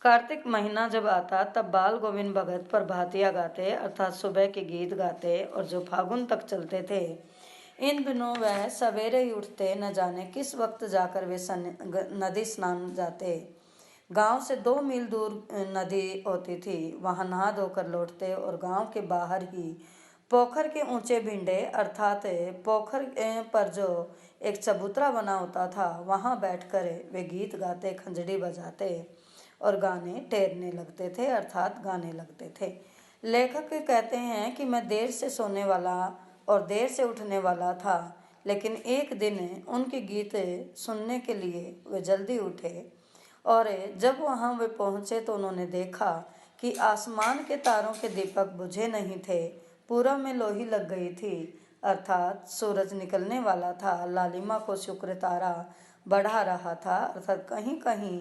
कार्तिक महीना जब आता तब बाल गोविंद भगत प्रभातिया गाते अर्थात सुबह के गीत गाते और जो फागुन तक चलते थे। इन दिनों वह सवेरे ही उठते, न जाने किस वक्त जाकर वे नदी स्नान जाते। गांव से 2 मील दूर नदी होती थी। वहां नहा धोकर लौटते और गांव के बाहर ही पोखर के ऊंचे भिंडे अर्थात पोखर पर जो एक चबूतरा बना होता था, वहां बैठकर वे गीत गाते, खंजड़ी बजाते और गाने टेरने लगते थे अर्थात गाने लगते थे। लेखक कहते हैं कि मैं देर से सोने वाला और देर से उठने वाला था, लेकिन एक दिन उनके गीत सुनने के लिए वे जल्दी उठे और जब वहां वे पहुंचे तो उन्होंने देखा कि आसमान के तारों के दीपक बुझे नहीं थे। पूरब में लोही लग गई थी अर्थात सूरज निकलने वाला था। लालिमा को शुक्र तारा बढ़ा रहा था अर्थात कहीं कहीं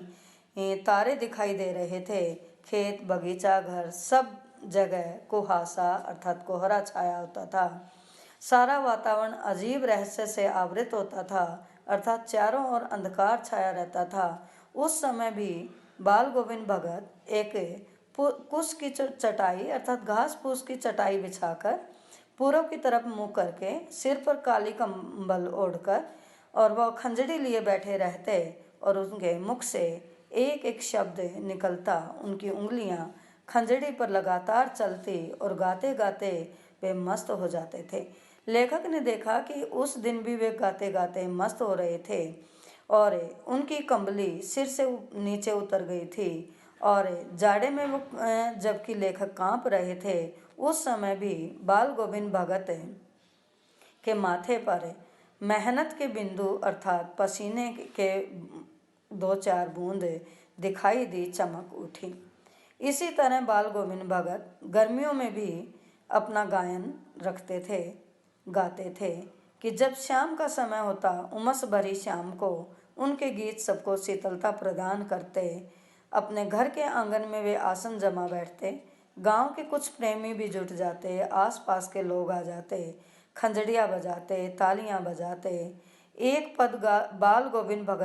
तारे दिखाई दे रहे थे। खेत, बगीचा, घर, सब जगह कुहासा अर्थात कोहरा छाया होता था। सारा वातावरण अजीब रहस्य से आवृत होता था अर्थात चारों ओर अंधकार छाया रहता था। उस समय भी बाल गोविंद भगत एक कुश की चटाई अर्थात घास फूस की चटाई बिछाकर पूरब की तरफ मुंह करके सिर पर काली कंबल ओढ़कर और वह खंजड़ी लिए बैठे रहते और उनके मुख से एक एक शब्द निकलता। उनकी उंगलियां खंजड़ी पर लगातार चलती और गाते गाते वे मस्त हो जाते थे। लेखक ने देखा कि उस दिन भी वे गाते गाते मस्त हो रहे थे और उनकी कंबली सिर से नीचे उतर गई थी और जाड़े में वो जबकि लेखक कांप रहे थे, उस समय भी बाल गोविंद भगत के माथे पर मेहनत के बिंदु अर्थात पसीने के 2-4 बूंद दिखाई दी, चमक उठी। इसी तरह बाल गोविंद भगत गर्मियों में भी अपना गायन रखते थे, गाते थे कि जब शाम का समय होता, उमस भरी शाम को उनके गीत सबको शीतलता प्रदान करते। अपने घर के आंगन में वे आसन जमा बैठते। गांव के कुछ प्रेमी भी जुट जाते, आसपास के लोग आ जाते, खंजड़ियाँ बजाते, तालियां बजाते। एक पद बाल गोविंद भगत